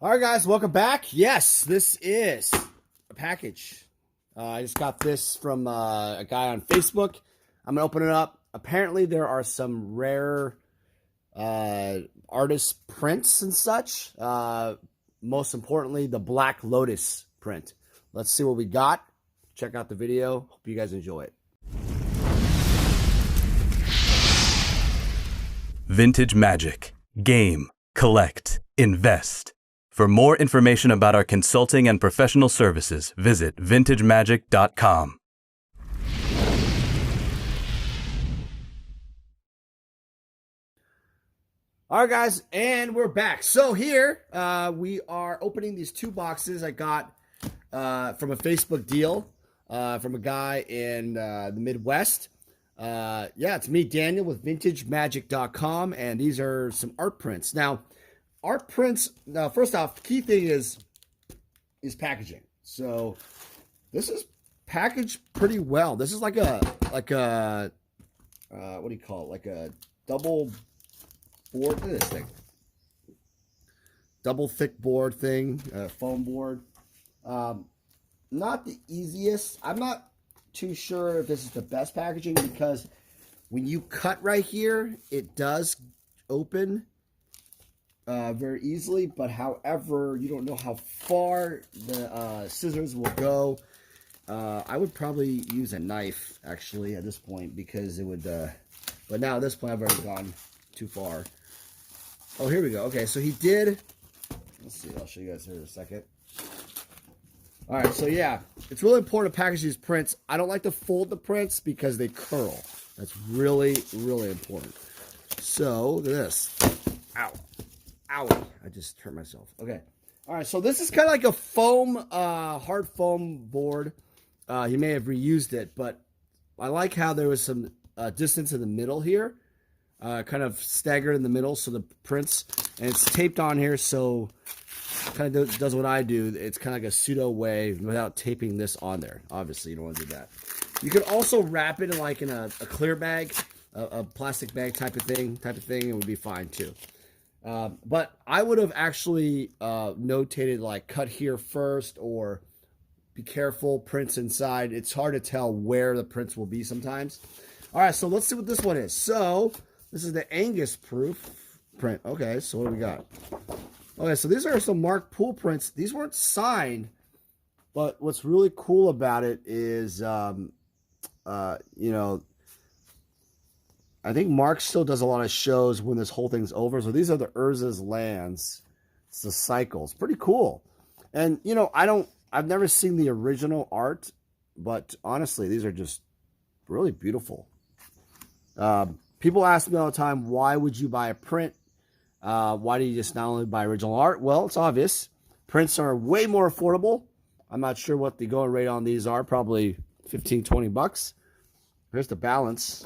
All right, guys, welcome back. Yes, this is a package. I just got this from a guy on Facebook. I'm going to open it up. Apparently, there are some rare artist prints and such. Most importantly, the Black Lotus print. Let's see what we got. Check out the video. Hope you guys enjoy it. Vintage Magic. Game, collect, invest. For more information about our consulting and professional services, visit vintagemagic.com. All right, guys, and we're back. So here we are opening these two boxes I got from a Facebook deal from a guy in the Midwest. Yeah, it's me, Daniel, with vintagemagic.com, and these are some art prints. Now, art prints, first off, the key thing is packaging. So this is packaged pretty well. This is like a what do you call it? Like a double board. Look at this thing. Double thick board thing, foam board. Not the easiest. I'm not too sure if this is the best packaging because when you cut right here, it does open very easily, but however, you don't know how far the scissors will go. I would probably use a knife actually at this point because it would, but now at this point I've already gone too far. Oh, here we go. Okay, so he did, let's see, I'll show you guys here in a second. All right, so yeah, it's really important to package these prints. I don't like to fold the prints because they curl. That's really, really important. So, look at this. Ow. Owie. I just hurt myself. Okay. All right, so this is kind of like a foam, hard foam board. He may have reused it, but I like how there was some distance in the middle here. Kind of staggered in the middle, so the prints, and it's taped on here, so kind of does what I do. It's kind of like a pseudo way without taping this on there. Obviously, you don't want to do that. You could also wrap it in like in a clear bag, a plastic bag type of thing. It would be fine too. But I would have actually notated like cut here first or be careful, prints inside. It's hard to tell where the prints will be sometimes. All right, so let's see what this one is. So this is the Angus proof print. Okay, so what do we got? Okay, so these are some Mark Poole prints. These weren't signed, but what's really cool about it is, you know, I think Mark still does a lot of shows when this whole thing's over. So these are the Urza's lands. It's the cycles. Pretty cool. And, you know, I've never seen the original art, but honestly, these are just really beautiful. People ask me all the time, why would you buy a print? Why do you just not only buy original art? Well, it's obvious. Prints are way more affordable. I'm not sure what the going rate on these are. Probably 15, 20 bucks. Here's the balance.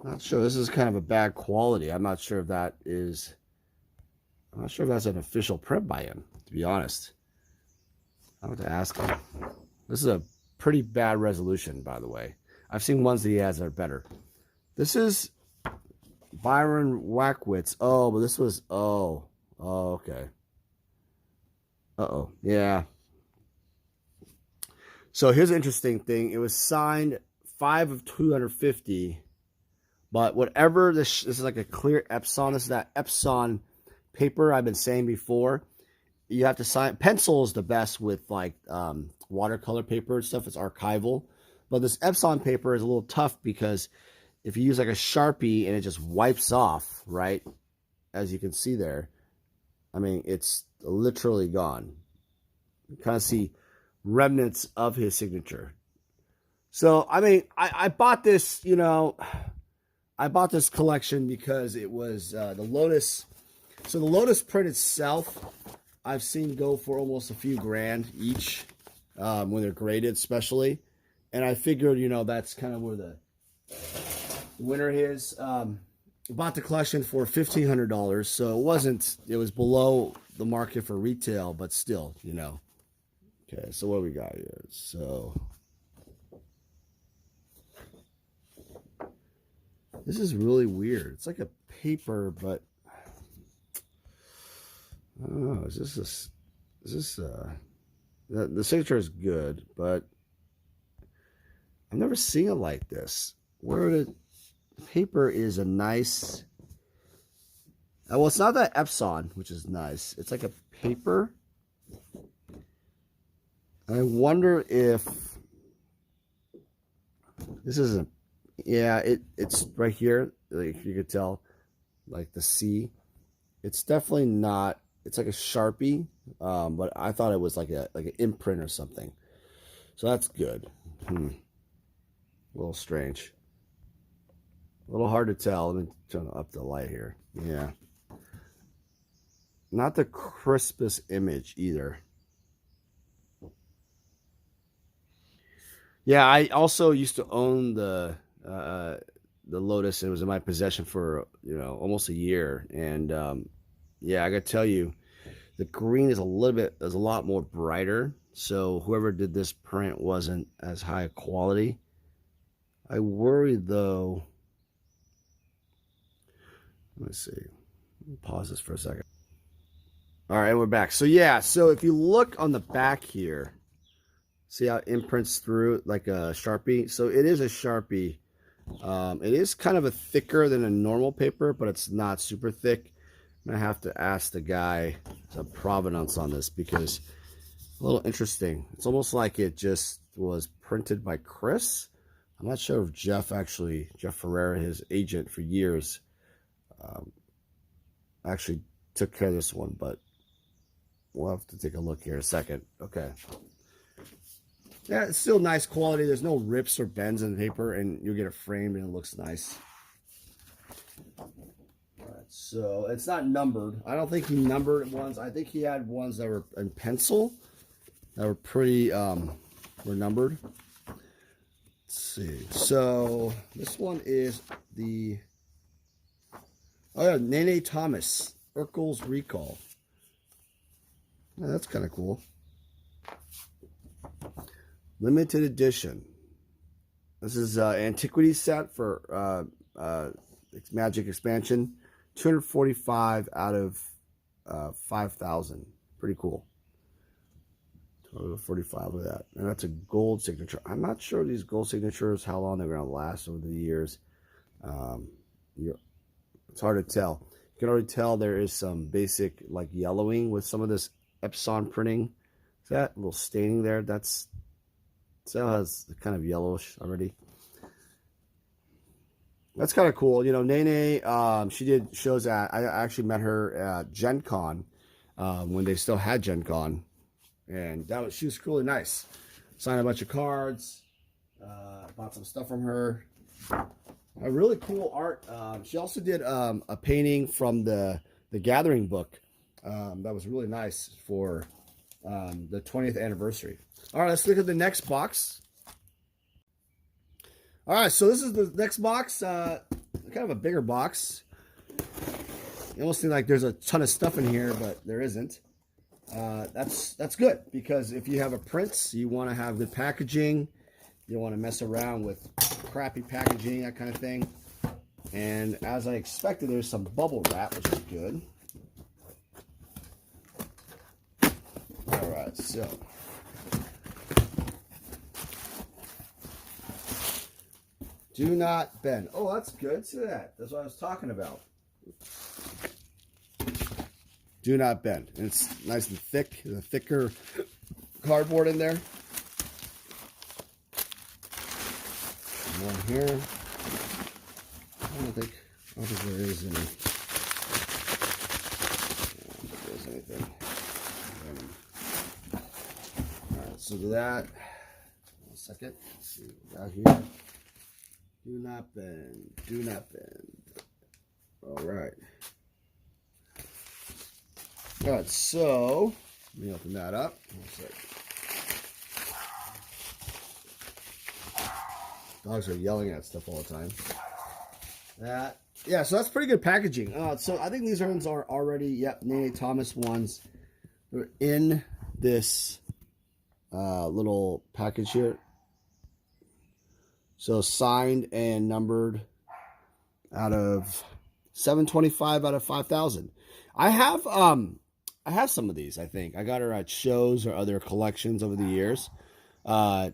Not sure. This is kind of a bad quality. I'm not sure if that is. I'm not sure if that's an official print by him, to be honest. I have to ask him. This is a pretty bad resolution, by the way. I've seen ones that he has that are better. This is Byron Wackwitz. Oh, but this was. Oh, okay. Uh-oh. Yeah. So here's an interesting thing. It was signed 5 of 250. But whatever, this is like a clear Epson. This is that Epson paper I've been saying before. You have to sign. Pencil is the best with like watercolor paper and stuff. It's archival. But this Epson paper is a little tough because if you use like a Sharpie and it just wipes off, right? As you can see there. I mean, it's literally gone. You kind of see remnants of his signature. So, I mean, I bought this, you know... I bought this collection because it was the Lotus. So the Lotus print itself, I've seen go for almost a few grand each when they're graded, especially. And I figured, you know, that's kind of where the winner is. Bought the collection for $1,500, so it was below the market for retail, but still, you know. Okay, so what do we got here? So this is really weird. It's like a paper, but I don't know. The signature is good, but I've never seen it like this. Where the paper is a nice. Well, it's not that Epson, which is nice. It's like a paper. I wonder if this isn't. Yeah, it's right here. Like you could tell, like the C. It's definitely not. It's like a Sharpie, but I thought it was like an imprint or something. So that's good. A little strange. A little hard to tell. Let me turn up the light here. Yeah. Not the crispest image either. Yeah, I also used to own the Lotus, and it was in my possession for almost a year. And yeah, I gotta tell you, the green is a lot more brighter. So whoever did this print wasn't as high quality. I worry though. Let me see. Let me pause this for a second. All right, we're back. So yeah, so if you look on the back here, see how it imprints through like a Sharpie? So it is a Sharpie. It is kind of a thicker than a normal paper, but it's not super thick. I'm gonna have to ask the guy the provenance on this because a little interesting. It's almost like it just was printed by Chris. I'm not sure if Jeff Ferreira, his agent for years, actually took care of this one, but we'll have to take a look here in a second. Okay. Yeah, it's still nice quality. There's no rips or bends in the paper, and you'll get it framed, and it looks nice. All right, so it's not numbered. I don't think he numbered ones. I think he had ones that were in pencil that were pretty, were numbered. Let's see. So this one is the, Nene Thomas, Urkel's Recall. Yeah, that's kind of cool. Limited edition. This is Antiquities set for Magic expansion. 245 out of 5,000. Pretty cool. 245 of that. And that's a gold signature. I'm not sure these gold signatures, how long they're going to last over the years. It's hard to tell. You can already tell there is some basic like yellowing with some of this Epson printing. Is that a little staining there? So it has kind of yellowish already. That's kind of cool. Nene, she did shows at, I actually met her at Gen Con when they still had Gen Con. And she was really nice. Signed a bunch of cards. Bought some stuff from her. A really cool art. She also did a painting from the Gathering book. That was really nice for the 20th anniversary. All right, let's look at the next box. All right, so this is the next box. Kind of a bigger box. It almost seems like there's a ton of stuff in here, but there isn't. That's good because if you have a print, you want to have good packaging. You don't want to mess around with crappy packaging, that kind of thing. And as I expected, there's some bubble wrap, which is good. All right, so. Do not bend. Oh, that's good. See that? That's what I was talking about. Do not bend. And it's nice and thick. There's a thicker cardboard in there. One here. I don't think there is any. I don't think there's anything. All right, so that. 1 second. Let's see what we got here. Do not bend. Do not bend. All right. All right, so let me open that up. 1 second. Dogs are yelling at stuff all the time. Yeah, so that's pretty good packaging. So I think these ones are already, Nene Thomas ones. They're in this little package here. So signed and numbered out of 725 out of 5,000. I have I have some of these, I think. I got her at shows or other collections over the years. I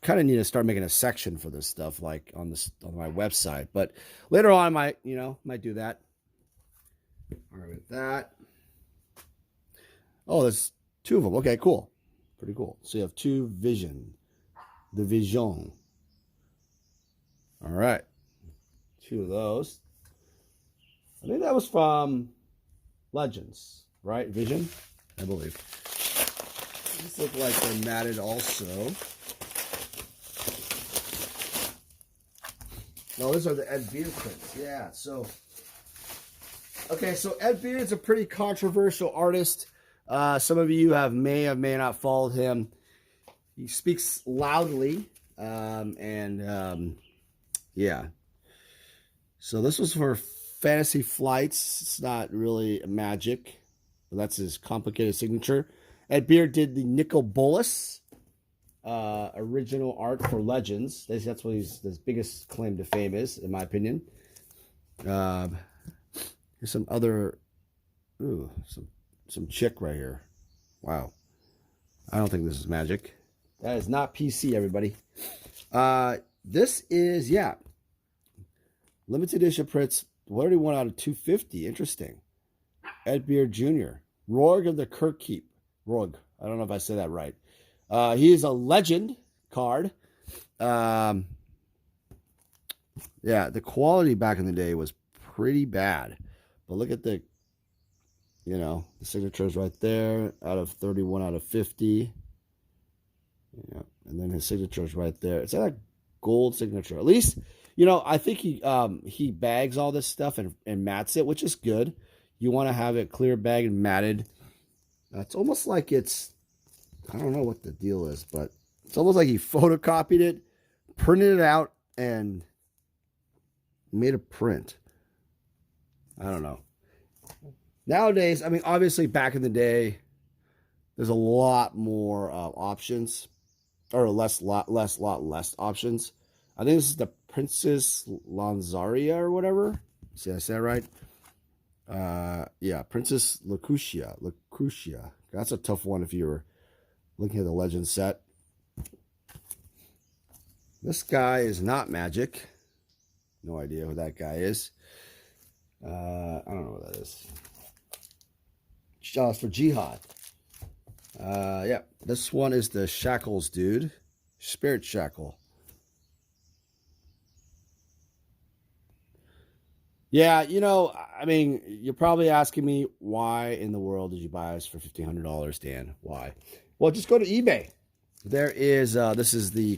kind of need to start making a section for this stuff, like on my website. But later on, I might do that. All right, with that. Oh, there's 2 of them. Okay, cool. Pretty cool. So you have 2 Vision. The Vision. All right. 2 of those. I think that was from Legends, right? Vision, I believe. These look like they're matted also. No, these are the Ed Beard prints. Yeah, so... Okay, so Ed Beard's a pretty controversial artist. Some of you may have not followed him. He speaks loudly, yeah. So this was for Fantasy Flights. It's not really Magic, but that's his complicated signature. Ed Beard did the Nicol Bolas original art for Legends. That's what his biggest claim to fame is, in my opinion. Here's some other, some chick right here. Wow. I don't think this is Magic. That is not PC, everybody. This is, yeah, limited edition prints. 31 out of 250. Interesting. Ed Beard Jr. Roig of the Kirkkeep. Roig. I don't know if I said that right. He is a legend card. Yeah, the quality back in the day was pretty bad. But look at the, the signatures right there. Out of 31 out of 50. Yeah, and then his signature is right there. It's a gold signature. At least, I think he bags all this stuff and mats it, which is good. You want to have it clear bagged and matted. It's almost like I don't know what the deal is, but it's almost like he photocopied it, printed it out, and made a print. I don't know. Nowadays, I mean, obviously back in the day, there's a lot more options. Or less options. I think this is the Princess Lanzaria or whatever. See, I said it right? Yeah, Princess Lucutia. That's a tough one if you were looking at the Legend set. This guy is not Magic. No idea who that guy is. I don't know what that is. It's for Jihad. Yeah, this one is the Shackles dude. Spirit Shackle. Yeah, I mean, you're probably asking me, why in the world did you buy this for $1,500, Dan? Why? Well, just go to eBay. There is, this is the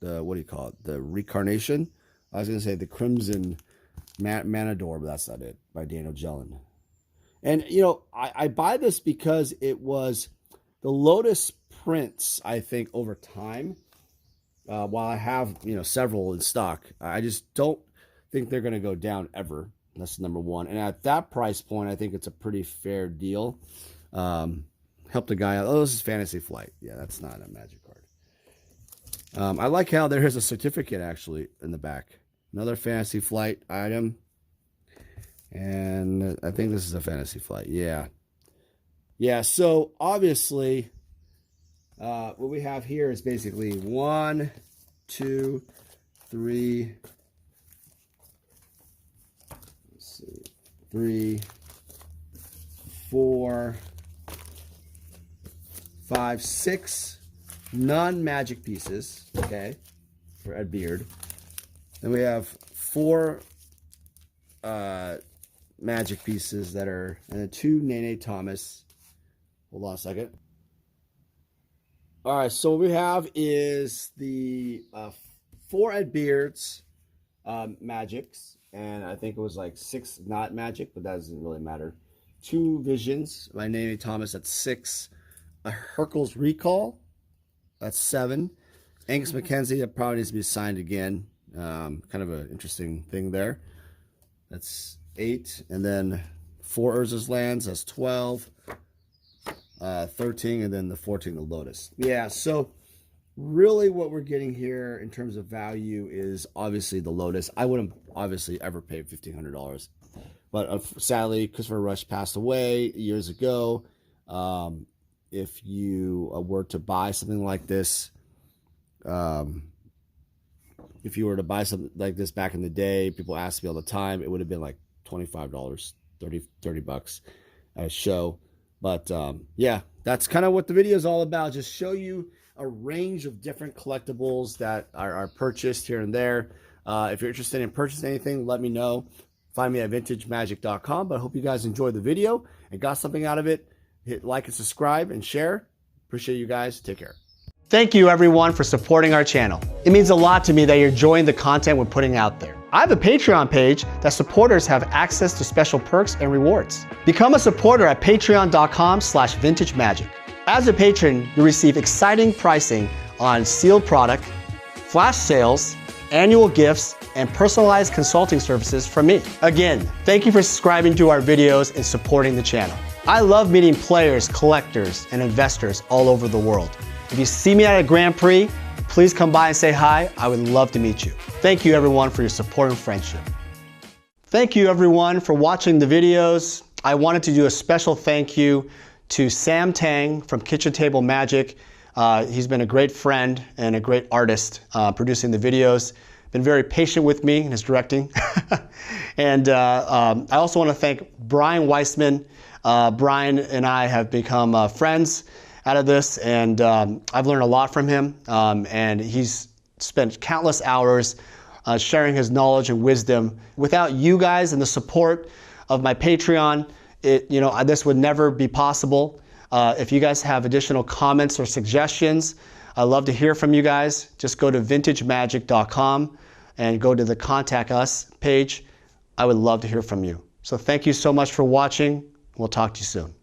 what do you call it? The Recarnation. I was going to say the Crimson Manador, but that's not it, by Daniel Jellin. And, I buy this because it was the Lotus prints, I think, over time. While I have, several in stock, I just don't think they're going to go down ever. That's number one. And at that price point, I think it's a pretty fair deal. Help the guy out. Oh, this is Fantasy Flight. Yeah, that's not a Magic card. I like how there is a certificate, actually, in the back. Another Fantasy Flight item. And I think this is a Fantasy Flight. Yeah. Yeah, so obviously, what we have here is basically 1, 2, 3. Let's see. 3, 4, 5, 6 non-Magic pieces, okay, for Ed Beard. Then we have 4 Magic pieces that are, and then 2 Nene Thomas. Hold on a second. All right, so what we have is the 4 Ed Beards Magics, and I think it was like 6 not Magic, but that doesn't really matter. 2 Visions by Nene Thomas, that's 6. A Hercules Recall, that's 7. Angus McKenzie, that probably needs to be signed again. Kind of an interesting thing there. That's 8. And then 4 Urza's Lands, that's 12. 13, and then the 14, the Lotus. Yeah, so really what we're getting here in terms of value is obviously the Lotus. I wouldn't obviously ever pay $1,500 But sadly, Christopher Rush passed away years ago. If you were to buy something like this, if you were to buy something like this back in the day, people asked me all the time, it would have been like $25, $30 at a show. But yeah, that's kind of what the video is all about. Just show you a range of different collectibles that are purchased here and there. If you're interested in purchasing anything, let me know. Find me at vintagemagic.com. But I hope you guys enjoyed the video and got something out of it. Hit like and subscribe and share. Appreciate you guys. Take care. Thank you everyone for supporting our channel. It means a lot to me that you're enjoying the content we're putting out there. I have a Patreon page that supporters have access to special perks and rewards. Become a supporter at patreon.com/vintagemagic. As a patron, you receive exciting pricing on sealed product, flash sales, annual gifts, and personalized consulting services from me. Again, thank you for subscribing to our videos and supporting the channel. I love meeting players, collectors, and investors all over the world. If you see me at a Grand Prix, please come by and say hi. I would love to meet you. Thank you everyone for your support and friendship. Thank you everyone for watching the videos. I wanted to do a special thank you to Sam Tang from Kitchen Table Magic. He's been a great friend and a great artist producing the videos. Been very patient with me in his directing. And I also want to thank Brian Weissman. Brian and I have become friends out of this, and I've learned a lot from him, and he's spent countless hours sharing his knowledge and wisdom. Without you guys and the support of my Patreon, this would never be possible. If you guys have additional comments or suggestions, I'd love to hear from you guys. Just go to vintagemagic.com and go to the Contact Us page. I would love to hear from you. So thank you so much for watching. We'll talk to you soon.